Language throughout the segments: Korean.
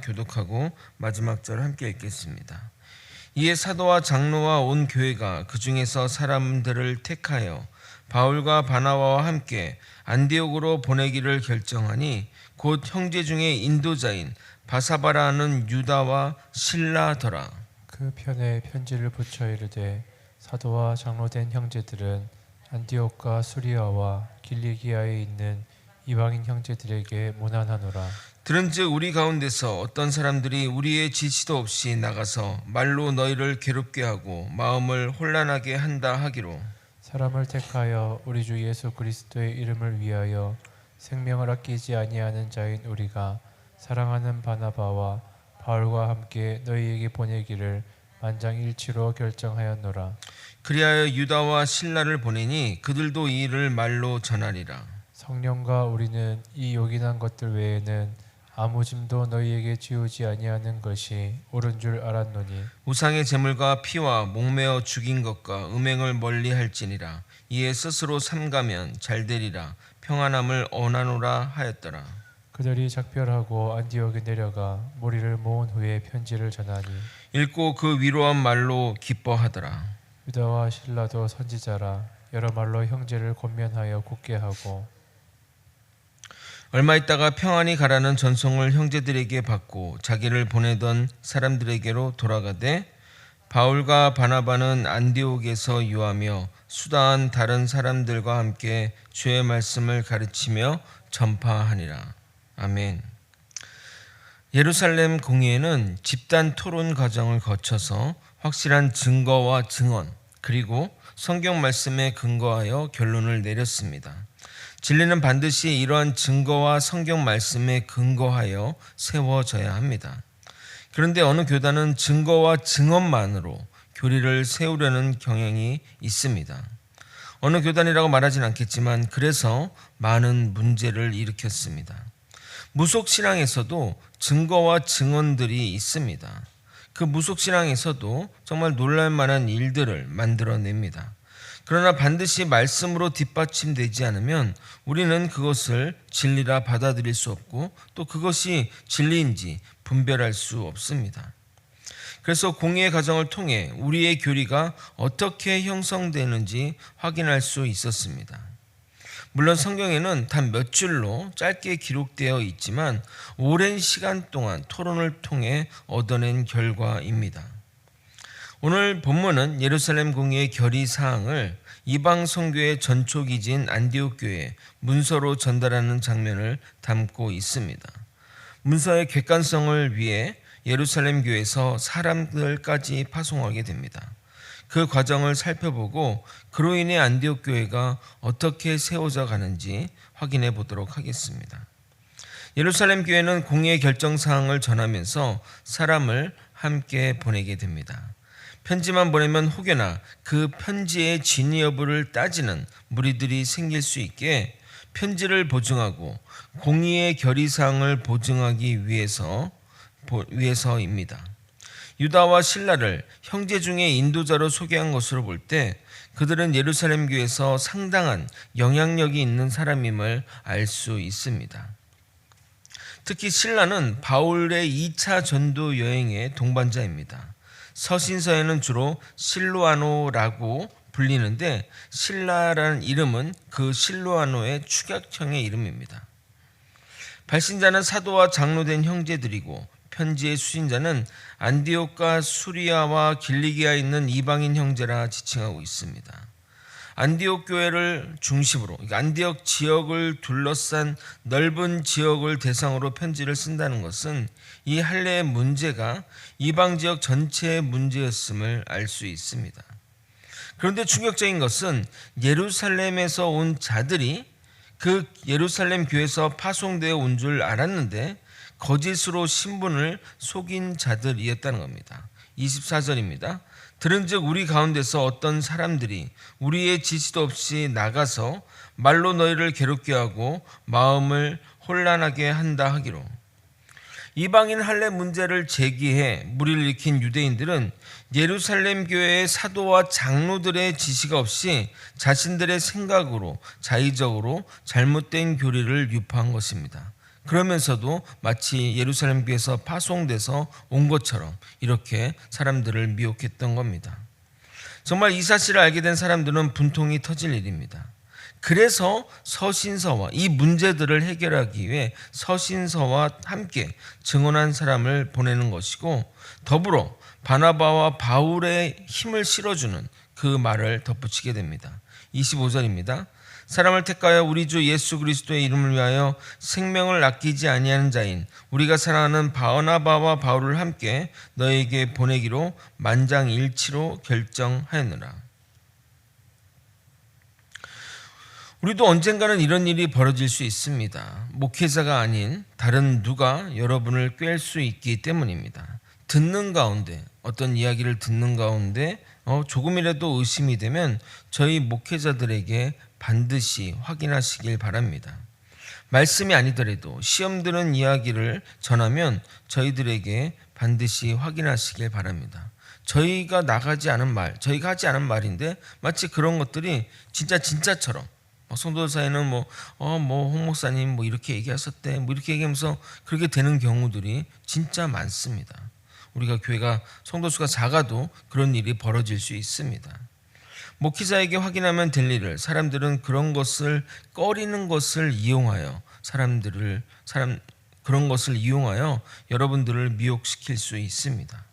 교독하고 마지막 절 함께 읽겠습니다. 이에 사도와 장로와 온 교회가 그 중에서 사람들을 택하여 바울과 바나바와 함께 안디옥으로 보내기를 결정하니 곧 형제 중에 인도자인 바사바라 하는 유다와 실라더라. 그 편에 편지를 붙여 이르되 사도와 장로된 형제들은 안디옥과 수리아와 길리기아에 있는 이방인 형제들에게 문안하노라. 들은즉 우리 가운데서 어떤 사람들이 우리의 지시도 없이 나가서 말로 너희를 괴롭게 하고 마음을 혼란하게 한다 하기로 사람을 택하여 우리 주 예수 그리스도의 이름을 위하여 생명을 아끼지 아니하는 자인 우리가 사랑하는 바나바와 바울과 함께 너희에게 보내기를 만장일치로 결정하였노라. 그리하여 유다와 실라를 보내니 그들도 이 일을 말로 전하리라. 성령과 우리는 이 요긴한 것들 외에는 아무 짐도 너희에게 지우지 아니하는 것이 옳은 줄 알았노니 우상의 제물과 피와 목매어 죽인 것과 음행을 멀리할지니라. 이에 스스로 삼가면 잘되리라. 평안함을 원하노라 하였더라. 그들이 작별하고 안디옥에 내려가 무리를 모은 후에 편지를 전하니 읽고 그 위로한 말로 기뻐하더라. 유다와 실라도 선지자라 여러 말로 형제를 권면하여 굳게 하고 얼마 있다가 평안히 가라는 전송을 형제들에게 받고 자기를 보내던 사람들에게로 돌아가되 바울과 바나바는 안디옥에서 유하며 수다한 다른 사람들과 함께 주의 말씀을 가르치며 전파하니라. 아멘. 예루살렘 공의회는 집단 토론 과정을 거쳐서 확실한 증거와 증언 그리고 성경 말씀에 근거하여 결론을 내렸습니다. 진리는 반드시 이러한 증거와 성경 말씀에 근거하여 세워져야 합니다. 그런데 어느 교단은 증거와 증언만으로 교리를 세우려는 경향이 있습니다. 어느 교단이라고 말하진 않겠지만 그래서 많은 문제를 일으켰습니다. 무속신앙에서도 증거와 증언들이 있습니다. 그 무속신앙에서도 정말 놀랄만한 일들을 만들어냅니다. 그러나 반드시 말씀으로 뒷받침되지 않으면 우리는 그것을 진리라 받아들일 수 없고 또 그것이 진리인지 분별할 수 없습니다. 그래서 공의의 과정을 통해 우리의 교리가 어떻게 형성되는지 확인할 수 있었습니다. 물론 성경에는 단 몇 줄로 짧게 기록되어 있지만 오랜 시간 동안 토론을 통해 얻어낸 결과입니다. 오늘 본문은 예루살렘 공의의 결의사항을 이방 선교의 전초기지인 안디옥 교회에 문서로 전달하는 장면을 담고 있습니다. 문서의 객관성을 위해 예루살렘 교회에서 사람들까지 파송하게 됩니다. 그 과정을 살펴보고 그로 인해 안디옥 교회가 어떻게 세워져 가는지 확인해 보도록 하겠습니다. 예루살렘 교회는 공의의 결정사항을 전하면서 사람을 함께 보내게 됩니다. 편지만 보내면 혹여나 그 편지의 진위 여부를 따지는 무리들이 생길 수 있게 편지를 보증하고 공의의 결의사항을 보증하기 위해서입니다. 유다와 실라를 형제 중에 인도자로 소개한 것으로 볼 때 그들은 예루살렘 교회에서 상당한 영향력이 있는 사람임을 알 수 있습니다. 특히 실라는 바울의 2차 전도 여행의 동반자입니다. 서신서에는 주로 실로아노라고 불리는데 실라라는 이름은 그 실로아노의 축약형의 이름입니다. 발신자는 사도와 장로된 형제들이고 편지의 수신자는 안디옥과 수리아와 길리기아에 있는 이방인 형제라 지칭하고 있습니다. 안디옥 교회를 중심으로 안디옥 지역을 둘러싼 넓은 지역을 대상으로 편지를 쓴다는 것은 이 할례의 문제가 이방 지역 전체의 문제였음을 알 수 있습니다. 그런데 충격적인 것은 예루살렘에서 온 자들이 그 예루살렘 교회에서 파송되어 온 줄 알았는데 거짓으로 신분을 속인 자들이었다는 겁니다. 24절입니다. 들은즉 우리 가운데서 어떤 사람들이 우리의 지시도 없이 나가서 말로 너희를 괴롭게 하고 마음을 혼란하게 한다 하기로. 이방인 할례 문제를 제기해 무리를 일으킨 유대인들은 예루살렘 교회의 사도와 장로들의 지시가 없이 자신들의 생각으로 자의적으로 잘못된 교리를 유포한 것입니다. 그러면서도 마치 예루살렘 교회에서 파송돼서 온 것처럼 이렇게 사람들을 미혹했던 겁니다. 정말 이 사실을 알게 된 사람들은 분통이 터질 일입니다. 그래서 서신서와 이 문제들을 해결하기 위해 서신서와 함께 증언한 사람을 보내는 것이고, 더불어 바나바와 바울의 힘을 실어주는 그 말을 덧붙이게 됩니다. 25절입니다. 사람을 택하여 우리 주 예수 그리스도의 이름을 위하여 생명을 아끼지 아니하는 자인 우리가 사랑하는 바나바와 바울을 함께 너에게 보내기로 만장일치로 결정하였느라. 우리도 언젠가는 이런 일이 벌어질 수 있습니다. 목회자가 아닌 다른 누가 여러분을 꿰을 수 있기 때문입니다. 듣는 가운데, 어떤 이야기를 듣는 가운데 조금이라도 의심이 되면 저희 목회자들에게 반드시 확인하시길 바랍니다. 말씀이 아니더라도 시험 드는 이야기를 전하면 저희들에게 반드시 확인하시길 바랍니다. 저희가 나가지 않은 말, 저희가 하지 않은 말인데 마치 그런 것들이 진짜처럼, 성도들 사이는 홍 목사님 이렇게 얘기하셨대, 이렇게 얘기하면서 그렇게 되는 경우들이 진짜 많습니다. 우리가 교회가 성도수가 작아도 그런 일이 벌어질 수 있습니다. 목회자에게 확인하면 될 일을 사람들은 그런 것을 꺼리는 것을 이용하여 그런 것을 이용하여 여러분들을 미혹시킬 수 있습니다.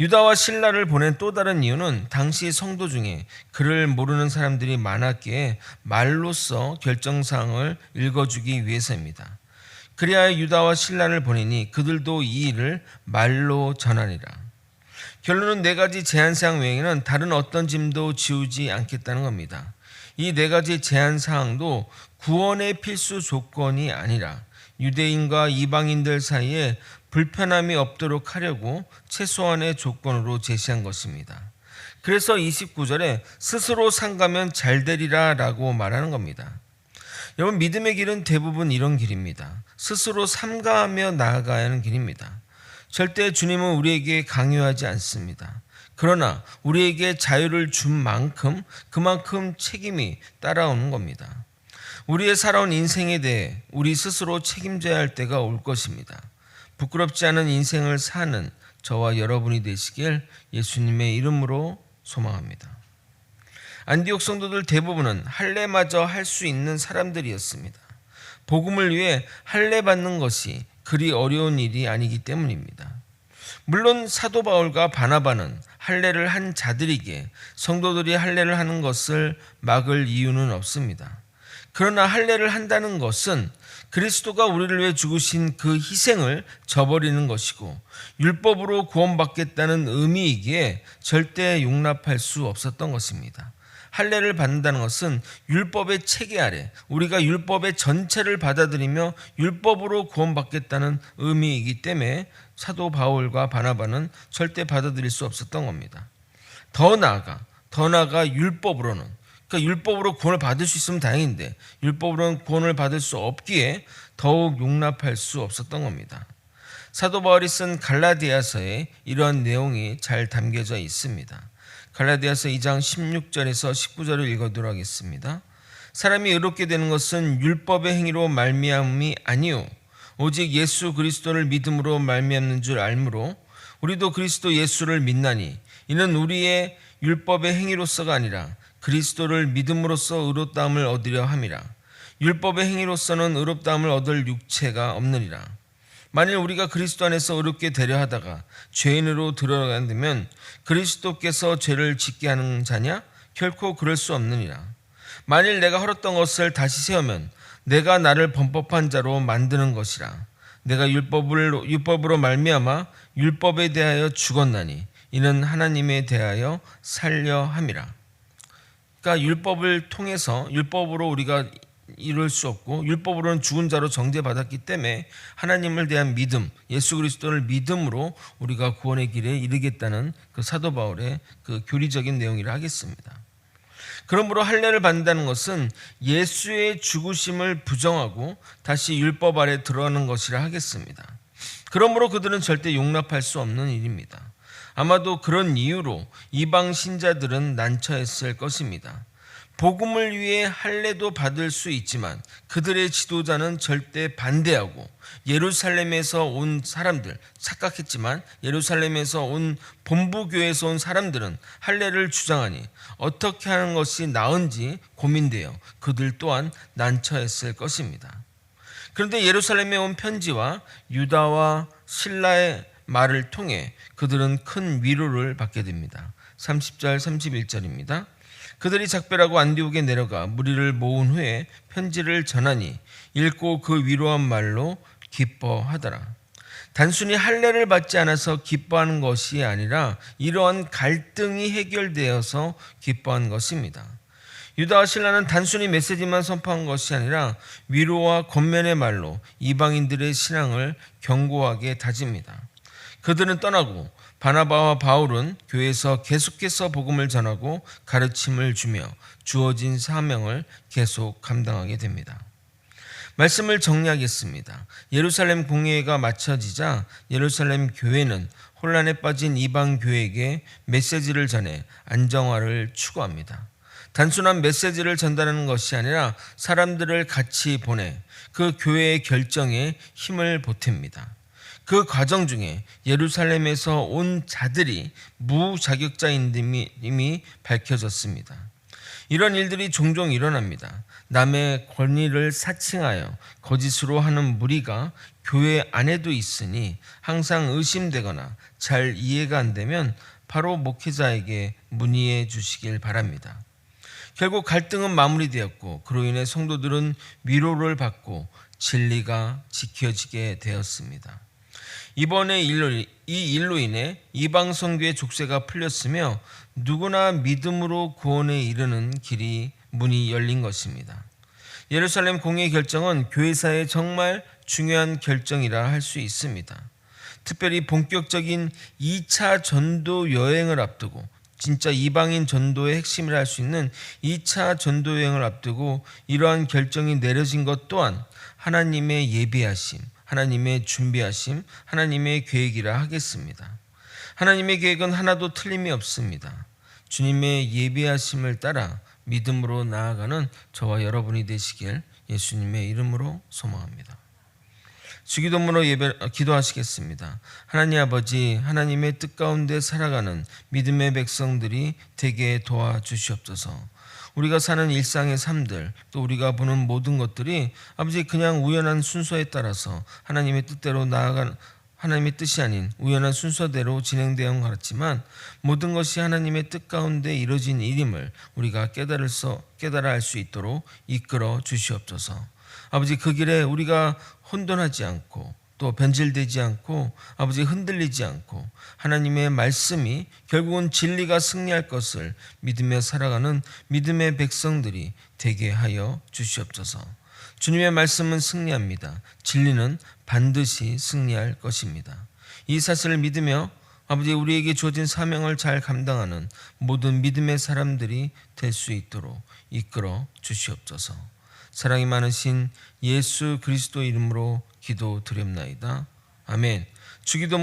유다와 실라를 보낸 또 다른 이유는 당시 성도 중에 그를 모르는 사람들이 많았기에 말로써 결정사항을 읽어주기 위해서입니다. 그리하여 유다와 실라를 보내니 그들도 이 일을 말로 전하니라. 결론은 네 가지 제한사항 외에는 다른 어떤 짐도 지우지 않겠다는 겁니다. 이 네 가지 제한사항도 구원의 필수 조건이 아니라 유대인과 이방인들 사이에 불편함이 없도록 하려고 최소한의 조건으로 제시한 것입니다. 그래서 29절에 스스로 삼가면 잘 되리라 라고 말하는 겁니다. 여러분, 믿음의 길은 대부분 이런 길입니다. 스스로 삼가하며 나아가야 하는 길입니다. 절대 주님은 우리에게 강요하지 않습니다. 그러나 우리에게 자유를 준 만큼 그만큼 책임이 따라오는 겁니다. 우리의 살아온 인생에 대해 우리 스스로 책임져야 할 때가 올 것입니다. 부끄럽지 않은 인생을 사는 저와 여러분이 되시길 예수님의 이름으로 소망합니다. 안디옥 성도들 대부분은 할례마저 할 수 있는 사람들이었습니다. 복음을 위해 할례 받는 것이 그리 어려운 일이 아니기 때문입니다. 물론 사도 바울과 바나바는 할례를 한 자들이기에 성도들이 할례를 하는 것을 막을 이유는 없습니다. 그러나 할례를 한다는 것은 그리스도가 우리를 위해 죽으신 그 희생을 저버리는 것이고 율법으로 구원받겠다는 의미이기에 절대 용납할 수 없었던 것입니다. 할례를 받는다는 것은 율법의 체계 아래 우리가 율법의 전체를 받아들이며 율법으로 구원받겠다는 의미이기 때문에 사도 바울과 바나바는 절대 받아들일 수 없었던 겁니다. 더 나아가 율법으로는, 그러니까 율법으로 구원을 받을 수 있으면 다행인데 율법으로는 구원을 받을 수 없기에 더욱 용납할 수 없었던 겁니다. 사도 바울이 쓴 갈라디아서에 이런 내용이 잘 담겨져 있습니다. 갈라디아서 2장 16절에서 19절을 읽어드리도록 하겠습니다. 사람이 의롭게 되는 것은 율법의 행위로 말미암음이 아니요 오직 예수 그리스도를 믿음으로 말미암는 줄 알므로 우리도 그리스도 예수를 믿나니 이는 우리의 율법의 행위로서가 아니라 그리스도를 믿음으로써 의롭다함을 얻으려 함이라. 율법의 행위로서는 의롭다함을 얻을 육체가 없느니라. 만일 우리가 그리스도 안에서 의롭게 되려 하다가 죄인으로 들어간다면 그리스도께서 죄를 짓게 하는 자냐? 결코 그럴 수 없느니라. 만일 내가 헐었던 것을 다시 세우면 내가 나를 범법한 자로 만드는 것이라. 내가 율법으로 말미암아 율법에 대하여 죽었나니 이는 하나님에 대하여 살려 함이라. 그러니까 율법을 통해서 율법으로 우리가 이룰 수 없고 율법으로는 죽은 자로 정죄받았기 때문에 하나님을 대한 믿음, 예수 그리스도를 믿음으로 우리가 구원의 길에 이르겠다는 그 사도 바울의 그 교리적인 내용이라 하겠습니다. 그러므로 할례를 받는다는 것은 예수의 죽으심을 부정하고 다시 율법 아래 들어가는 것이라 하겠습니다. 그러므로 그들은 절대 용납할 수 없는 일입니다. 아마도 그런 이유로 이방 신자들은 난처했을 것입니다. 복음을 위해 할례도 받을 수 있지만 그들의 지도자는 절대 반대하고 예루살렘에서 온 사람들, 착각했지만 예루살렘에서 온 본부교회에서 온 사람들은 할례를 주장하니 어떻게 하는 것이 나은지 고민되어 그들 또한 난처했을 것입니다. 그런데 예루살렘에 온 편지와 유다와 실라의 말을 통해 그들은 큰 위로를 받게 됩니다. 30절 31절입니다. 그들이 작별하고 안디옥에 내려가 무리를 모은 후에 편지를 전하니 읽고 그 위로한 말로 기뻐하더라. 단순히 할례를 받지 않아서 기뻐하는 것이 아니라 이러한 갈등이 해결되어서 기뻐한 것입니다. 유다와 실라는 단순히 메시지만 선포한 것이 아니라 위로와 권면의 말로 이방인들의 신앙을 견고하게 다집니다. 그들은 떠나고 바나바와 바울은 교회에서 계속해서 복음을 전하고 가르침을 주며 주어진 사명을 계속 감당하게 됩니다. 말씀을 정리하겠습니다. 예루살렘 공회가 마쳐지자 예루살렘 교회는 혼란에 빠진 이방 교회에게 메시지를 전해 안정화를 추구합니다. 단순한 메시지를 전달하는 것이 아니라 사람들을 같이 보내 그 교회의 결정에 힘을 보탭니다. 그 과정 중에 예루살렘에서 온 자들이 무자격자임이 이미 밝혀졌습니다. 이런 일들이 종종 일어납니다. 남의 권위를 사칭하여 거짓으로 하는 무리가 교회 안에도 있으니 항상 의심되거나 잘 이해가 안 되면 바로 목회자에게 문의해 주시길 바랍니다. 결국 갈등은 마무리되었고 그로 인해 성도들은 위로를 받고 진리가 지켜지게 되었습니다. 이번에 이 일로 인해 이방 선교의 족쇄가 풀렸으며 누구나 믿음으로 구원에 이르는 길이 문이 열린 것입니다. 예루살렘 공회 결정은 교회사의 정말 중요한 결정이라 할 수 있습니다. 특별히 본격적인 2차 전도 여행을 앞두고 진짜 이방인 전도의 핵심이라 할 수 있는 2차 전도 여행을 앞두고 이러한 결정이 내려진 것 또한 하나님의 예비하심, 하나님의 준비하심, 하나님의 계획이라 하겠습니다. 하나님의 계획은 하나도 틀림이 없습니다. 주님의 예비하심을 따라 믿음으로 나아가는 저와 여러분이 되시길 예수님의 이름으로 소망합니다. 주기도문으로 기도하시겠습니다. 하나님 아버지, 하나님의 뜻 가운데 살아가는 믿음의 백성들이 되게 도와주시옵소서. 우리가 사는 일상의 삶들, 또 우리가 보는 모든 것들이 아버지 그냥 우연한 순서에 따라서 하나님의 뜻대로 나아가는 하나님의 뜻이 아닌 우연한 순서대로 진행되어 온 것 같지만 모든 것이 하나님의 뜻 가운데 이루어진 일임을 우리가 깨달아 알 수 있도록 이끌어 주시옵소서. 아버지 그 길에 우리가 혼돈하지 않고 또 변질되지 않고 아버지 흔들리지 않고 하나님의 말씀이 결국은 진리가 승리할 것을 믿으며 살아가는 믿음의 백성들이 되게 하여 주시옵소서. 주님의 말씀은 승리합니다. 진리는 반드시 승리할 것입니다. 이 사실을 믿으며 아버지 우리에게 주어진 사명을 잘 감당하는 모든 믿음의 사람들이 될 수 있도록 이끌어 주시옵소서. 사랑이 많으신 예수 그리스도 이름으로 기도드립나이다. 아멘. 주기도